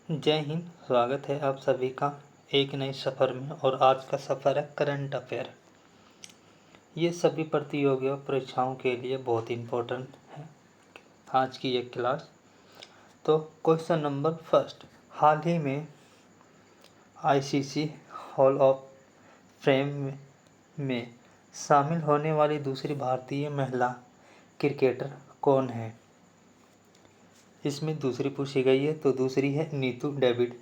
जय हिंद। स्वागत है आप सभी का एक नए सफ़र में। और आज का सफ़र है करंट अफेयर। ये सभी प्रतियोगी परीक्षाओं के लिए बहुत इम्पोर्टेंट है आज की ये क्लास। तो क्वेश्चन नंबर फर्स्ट, हाल ही में आईसीसी हॉल ऑफ फेम में शामिल होने वाली दूसरी भारतीय महिला क्रिकेटर कौन है? इसमें दूसरी पूछी गई है, तो दूसरी है नीतू डेविड।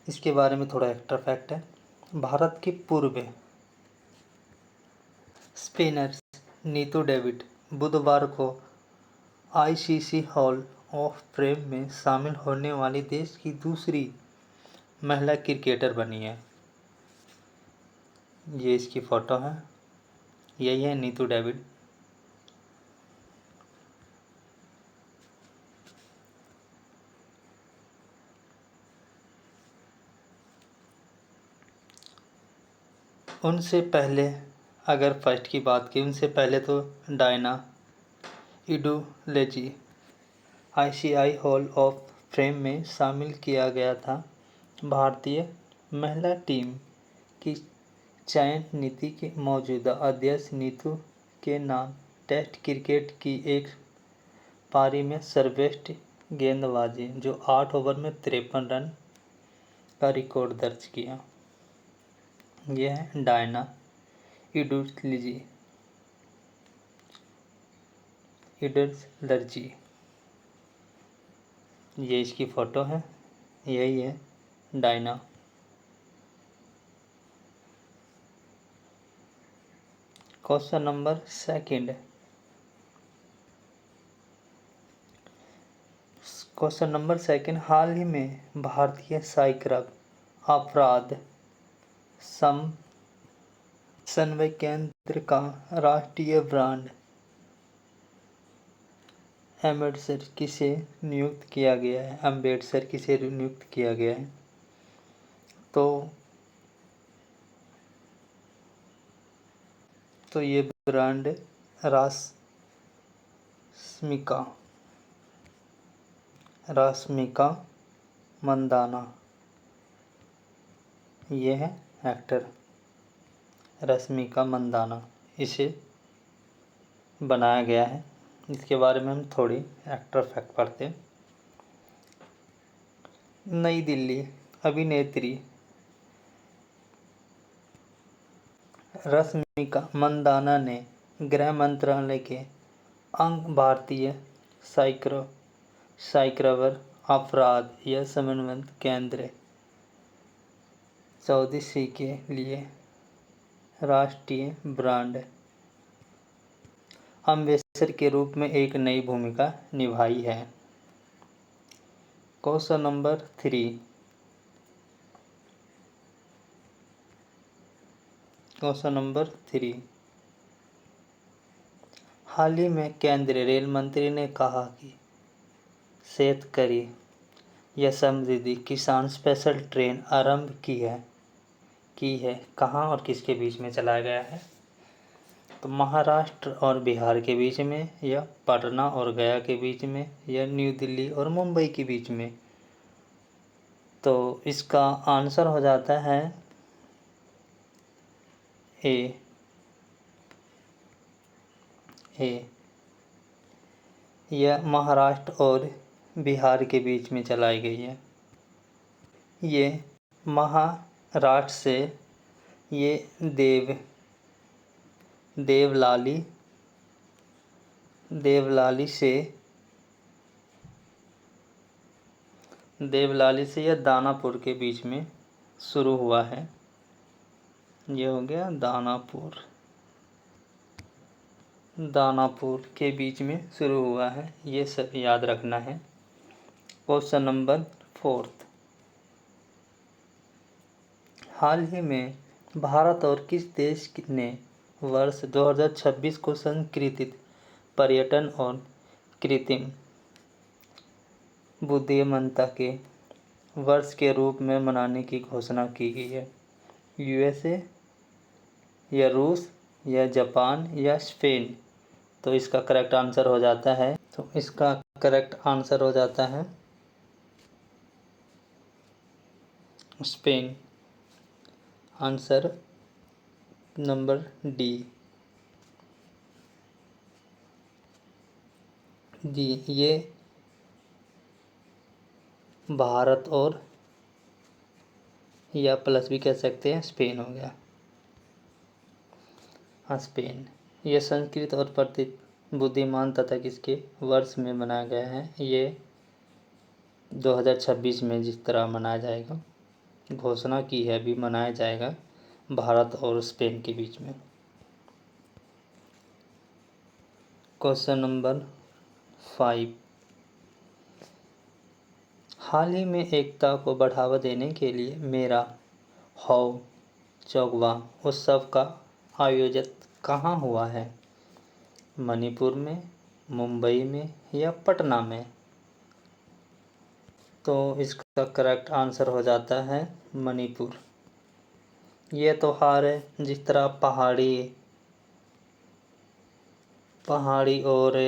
इसके बारे में थोड़ा एक्स्ट्रा फैक्ट है। भारत की पूर्व स्पिनर नीतू डेविड बुधवार को आईसीसी हॉल ऑफ फेम में शामिल होने वाली देश की दूसरी महिला क्रिकेटर बनी है। ये इसकी फ़ोटो है, यही है नीतू डेविड। उनसे पहले अगर फर्स्ट की बात की, उनसे पहले तो Diana Edulji ICC hall of fame में शामिल किया गया था। भारतीय महिला टीम की चयन नीति के मौजूदा अध्यक्ष नीतू के नाम टेस्ट क्रिकेट की एक पारी में सर्वश्रेष्ठ गेंदबाजी जो 8 ओवर में 53 रन का रिकॉर्ड दर्ज किया। यह है डायना इडुलेजी। ये इसकी फ़ोटो है, यही है डायना। क्वेश्चन नंबर सेकंड, हाल ही में भारतीय साइबर अपराध समन्वय केंद्र का राष्ट्रीय ब्रांड एम्बेसडर किसे नियुक्त किया गया है? तो ये ब्रांड राश्मिका मंदाना, ये है एक्टर रश्मिका मंदाना, इसे बनाया गया है। इसके बारे में हम थोड़ी एक्टर फैक्ट पढ़ते हैं। नई दिल्ली, अभिनेत्री रश्मिका मंदाना ने गृह मंत्रालय के अंग भारतीय साइबर अपराध या समन्वय केंद्र चौदीसी के लिए राष्ट्रीय ब्रांड एम्बेसडर के रूप में एक नई भूमिका निभाई है। क्वेश्चन नंबर 3, हाल ही में केंद्रीय रेल मंत्री ने कहा कि शेतकरी या समृद्धि किसान स्पेशल ट्रेन आरंभ की है। कहाँ और किसके बीच में चलाया गया है? तो महाराष्ट्र और बिहार के बीच में, या पटना और गया के बीच में, या न्यू दिल्ली और मुंबई के बीच में? तो इसका आंसर हो जाता है ए। यह महाराष्ट्र और बिहार के बीच में चलाई गई है। ये महाराष्ट्र से ये देवलाली से यह दानापुर के बीच में शुरू हुआ है। ये हो गया दानापुर के बीच में शुरू हुआ है, ये सब याद रखना है। क्वेश्चन नंबर 4, हाल ही में भारत और किस देश ने वर्ष 2026 को सांस्कृतिक पर्यटन और कृत्रिम बुद्धिमत्ता के वर्ष के रूप में मनाने की घोषणा की गई है? यूएसए या रूस या जापान या स्पेन? तो इसका करेक्ट आंसर हो जाता है तो इसका करेक्ट आंसर हो जाता है स्पेन। Answer number D. जी, ये भारत और या प्लस भी कह सकते हैं, स्पेन हो गया। हाँ, स्पेन। ये संस्कृत और प्रतीक बुद्धिमान तथा किसके वर्ष में मनाया गया है? ये 2026 में जिस तरह मनाया जाएगा, घोषणा की है, अभी मनाया जाएगा भारत और स्पेन के बीच में। Question number 5। हाल ही में एकता को बढ़ावा देने के लिए मेरा हौ चौगवा उत्सव का आयोजन कहाँ हुआ है? मणिपुर में, मुंबई में या पटना में? तो इसका करेक्ट आंसर हो जाता है मणिपुर। ये त्योहार है जिस तरह पहाड़ी और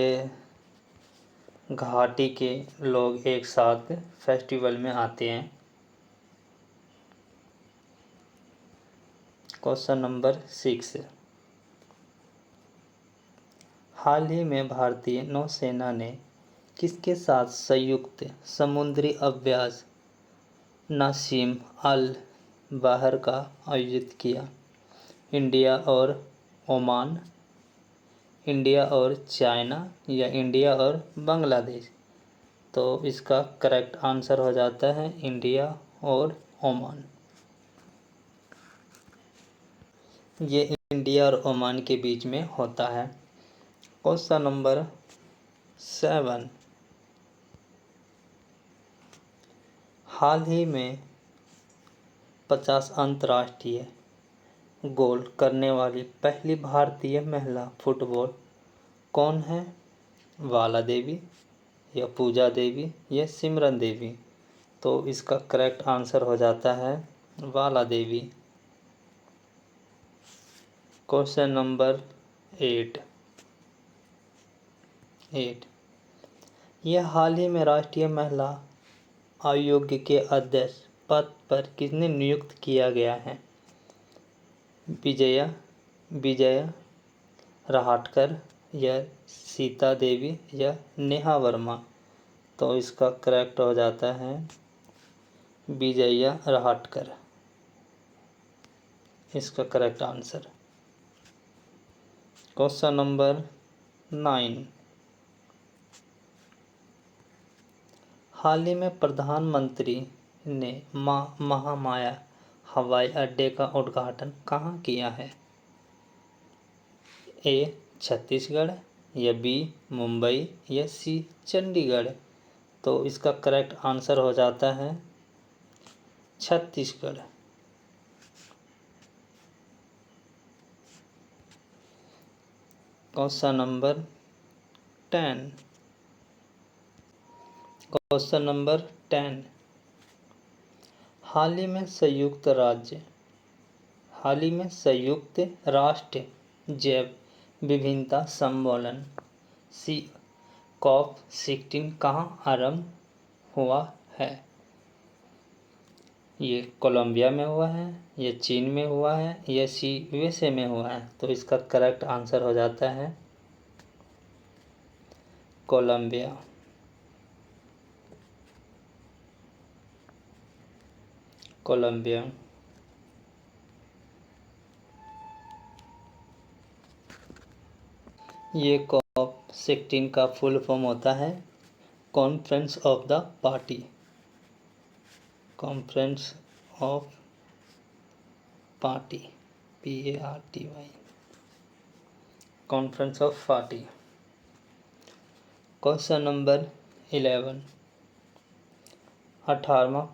घाटी के लोग एक साथ फेस्टिवल में आते हैं। Question number 6। हाल ही में भारतीय नौसेना ने किसके साथ संयुक्त समुद्री अभ्यास नासिम अल बहर का आयोजित किया? इंडिया और ओमान, इंडिया और चाइना या इंडिया और बांग्लादेश? तो इसका करेक्ट आंसर हो जाता है इंडिया और ओमान। ये इंडिया और ओमान के बीच में होता है। Question number 7। हाल ही में 50 अंतर्राष्ट्रीय गोल करने वाली पहली भारतीय महिला फुटबॉल कौन है? वाला देवी या पूजा देवी या सिमरन देवी? तो इसका करेक्ट आंसर हो जाता है वाला देवी। Question number 8। यह हाल ही में राष्ट्रीय महिला आयोग के अध्यक्ष पद पर किसने नियुक्त किया गया है? विजया रहाटकर या सीता देवी या नेहा वर्मा? तो इसका करेक्ट हो जाता है विजया रहाटकर। इसका करेक्ट आंसर। Question number 9। हाल ही में प्रधानमंत्री ने महामाया हवाई अड्डे का उद्घाटन कहाँ किया है? ए छत्तीसगढ़ या बी मुंबई या सी चंडीगढ़? तो इसका करेक्ट आंसर हो जाता है Chhattisgarh. Question number 10। Question number 10। हाल ही में संयुक्त राष्ट्र जैव विभिन्नता सम्मेलन COP16 कहाँ आरंभ हुआ है? ये कोलंबिया में हुआ है, ये चीन में हुआ है, ये USA में हुआ है? तो इसका करेक्ट आंसर हो जाता है कोलंबिया। ये COP16 का फुल फॉर्म होता है conference of the party. Conference of party, PARTY। Conference of party. Question number 11। 18वां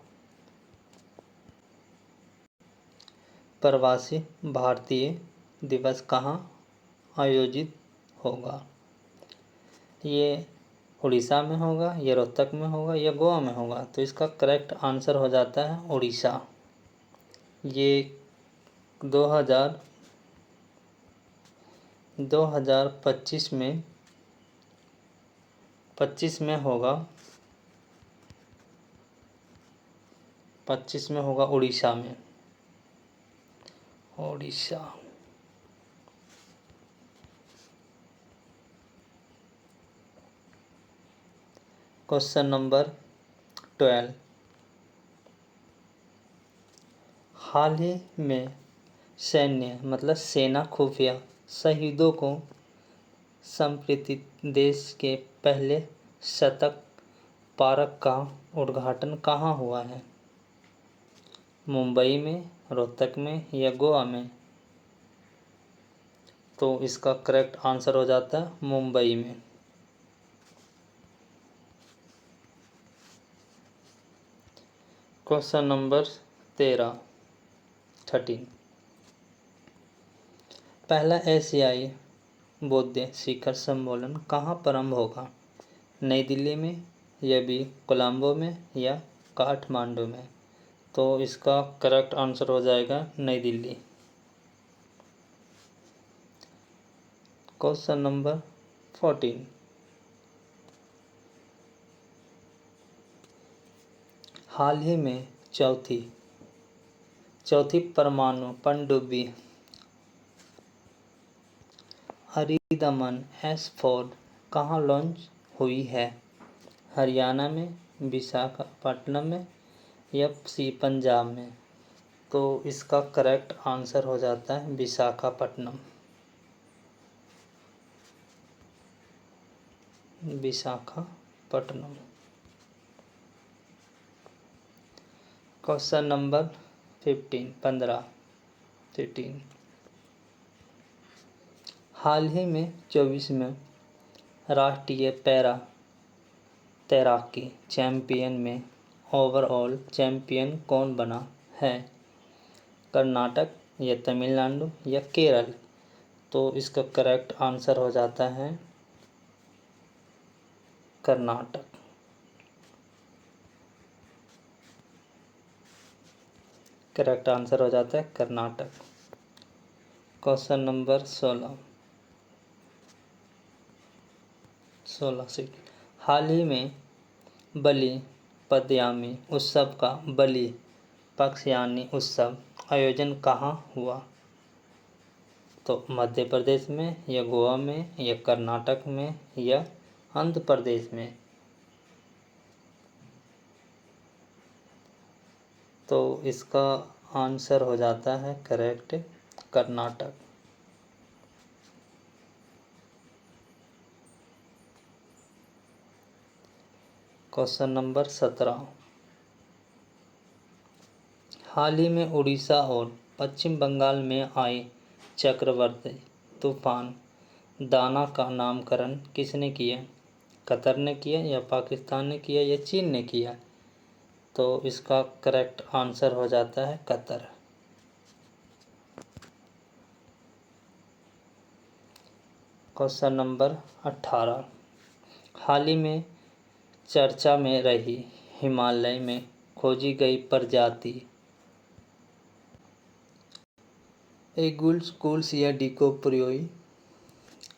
प्रवासी भारतीय दिवस कहाँ आयोजित होगा? ये उड़ीसा में होगा, ये रोहतक में होगा, या गोवा में होगा? तो इसका करेक्ट आंसर हो जाता है उड़ीसा। ये 2025 में 25 में होगा, 25 में होगा उड़ीसा में, उड़ीसा। क्वेश्चन नंबर 12, हाल ही में सैन्य मतलब सेना खुफिया शहीदों को समर्पित देश के पहले शतक पार्क का उद्घाटन कहाँ हुआ है? मुंबई में, रोहतक में या गोवा में? तो इसका करेक्ट आंसर हो जाता है मुंबई में। क्वेश्चन नंबर 13, पहला एशियाई बौद्ध शिखर सम्मेलन कहाँ प्रारंभ होगा? नई दिल्ली में या भी कोलंबो में या काठमांडू में? तो इसका करेक्ट आंसर हो जाएगा नई दिल्ली। क्वेश्चन नंबर 14, हाल ही में चौथी परमाणु पनडुब्बी अरिदमन S4 कहाँ लॉन्च हुई है? हरियाणा में, विशाखापट्टनम में या पंजाब में? तो इसका करेक्ट आंसर हो जाता है विशाखापट्टनम, विशाखापट्टनम। क्वेश्चन नंबर 15, हाल ही में 24वें राष्ट्रीय पैरा तैराकी चैंपियन में ओवरऑल चैंपियन कौन बना है? कर्नाटक या तमिलनाडु या केरल? तो इसका करेक्ट आंसर हो जाता है कर्नाटक। करेक्ट आंसर हो जाता है कर्नाटक। क्वेश्चन नंबर 16 से हाल ही में बलि पदयामी उत्सव का बलि पक्ष यानी उत्सव आयोजन कहाँ हुआ? तो मध्य प्रदेश में या गोवा में या कर्नाटक में या आंध्र प्रदेश में? तो इसका आंसर हो जाता है करेक्ट कर्नाटक। क्वेश्चन नंबर 17, हाल ही में उड़ीसा और पश्चिम बंगाल में आए चक्रवाती तूफान दाना का नामकरण किसने किया? कतर ने किया या पाकिस्तान ने किया या चीन ने किया? तो इसका करेक्ट आंसर हो जाता है कतर। क्वेश्चन नंबर 18, हाल ही में चर्चा में रही हिमालय में खोजी गई प्रजाति एगुल्स या डिकोप्रियोई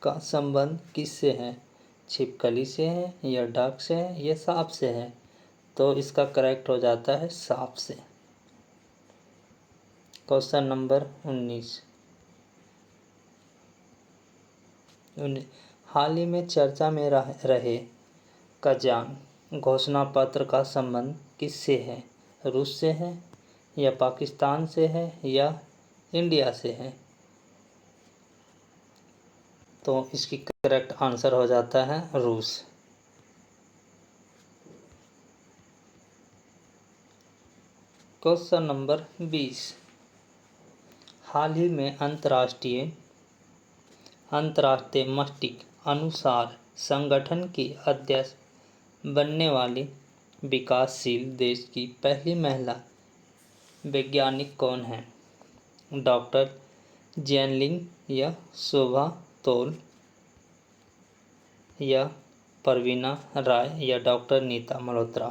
का संबंध किससे है? छिपकली से है या डक से है या सांप से है? तो इसका करेक्ट हो जाता है सांप से। क्वेश्चन नंबर 19, हाल ही में चर्चा में रहे कजान घोषणा पत्र का संबंध किससे है? रूस से है या पाकिस्तान से है या इंडिया से है? तो इसकी करेक्ट आंसर हो जाता है रूस। क्वेश्चन नंबर 20, हाल ही में अंतर्राष्ट्रीय मस्तिष्क अनुसार संगठन की अध्यक्ष बनने वाली विकासशील देश की पहली महिला वैज्ञानिक कौन है? डॉक्टर जेनलिंग या शोभा तोल या परवीना राय या डॉक्टर नीता मल्होत्रा?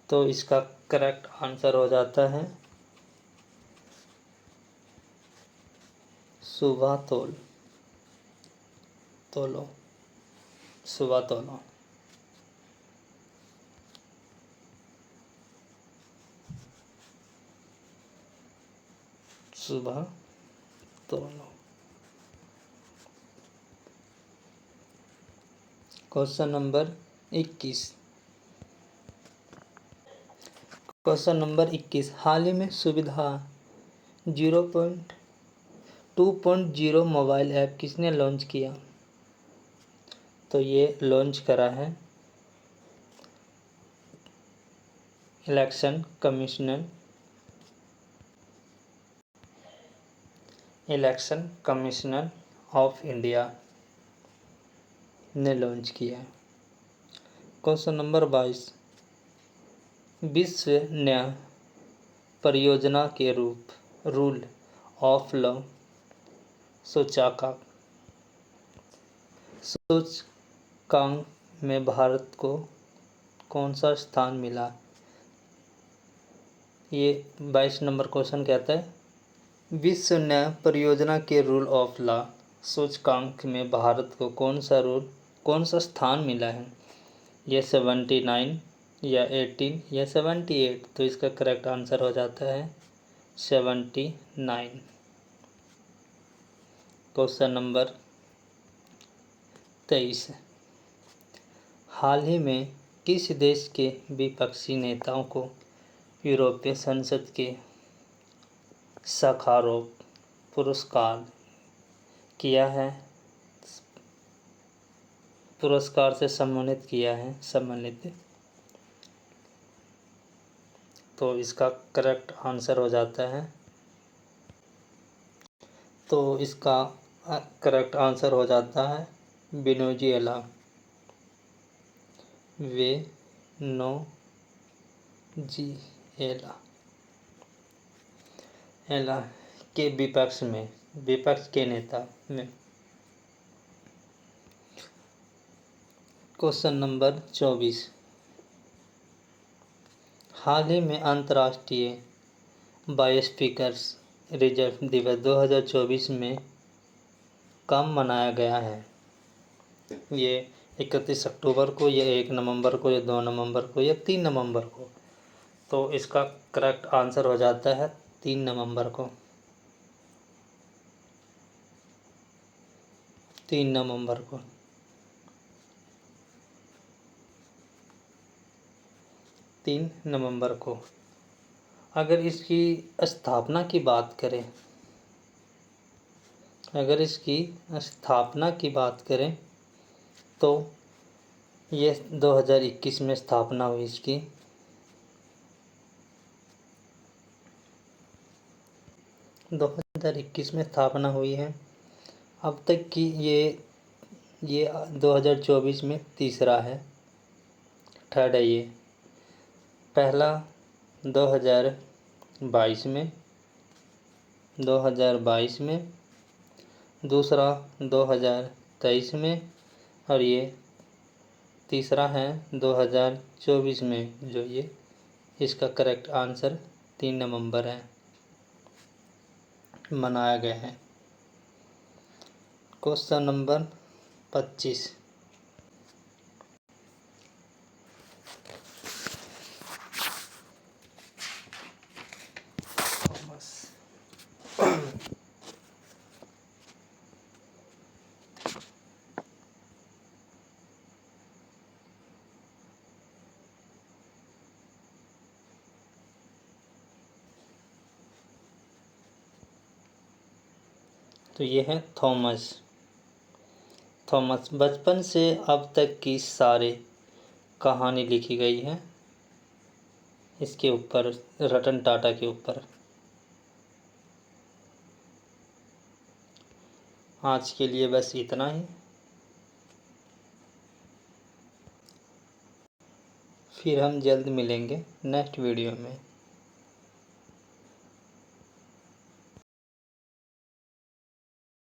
तो इसका करेक्ट आंसर हो जाता है शोभा तोल। तोलो, सुबह तोलो। सुबह तोलो। Question number 21। क्वेश्चन नंबर 21, हाल ही में सुविधा 0.2.0 मोबाइल ऐप किसने लॉन्च किया? तो ये लॉन्च करा है इलेक्शन कमिश्नर ऑफ इंडिया ने लॉन्च किया है। क्वेश्चन नंबर 22, विश्व न्याय परियोजना के रूल ऑफ लॉ सूचकांक में भारत को कौन सा स्थान मिला? ये 22 नंबर क्वेश्चन कहता है, विश्व न्याय परियोजना के रूल ऑफ लॉ सूचकांक में भारत को कौन सा स्थान मिला है? ये 79 या 18 या 78? तो इसका करेक्ट आंसर हो जाता है 79। क्वेश्चन नंबर 23, हाल ही में किस देश के विपक्षी नेताओं को यूरोपीय संसद के साखारोव पुरस्कार से सम्मानित किया है? तो इसका करेक्ट आंसर हो जाता है, वेनेजुएला के विपक्ष के नेता में। क्वेश्चन नंबर 24, हाल ही में अंतर्राष्ट्रीय बायोस्फीयर्स रिजर्व दिवस 2024 में कब मनाया गया है? ये 31 अक्टूबर को या 1 नवंबर को या 2 नवंबर को या 3 नवंबर को? तो इसका करेक्ट आंसर हो जाता है 3 नवंबर को। 3 नवंबर को। अगर इसकी स्थापना की बात करें तो ये 2021 में स्थापना हुई इसकी। 2021 में स्थापना हुई है। अब तक की ये 2024 में तीसरा है, थर्ड है ये। पहला 2022 में, दूसरा 2023 में और ये तीसरा है 2024 में, जो ये इसका करेक्ट आंसर 3 नवंबर है, मनाया गया है। क्वेश्चन नंबर 25, तो ये है थॉमस बचपन से अब तक की सारी कहानी लिखी गई है इसके ऊपर, रतन टाटा के ऊपर। आज के लिए बस इतना ही, फिर हम जल्द मिलेंगे नेक्स्ट वीडियो में।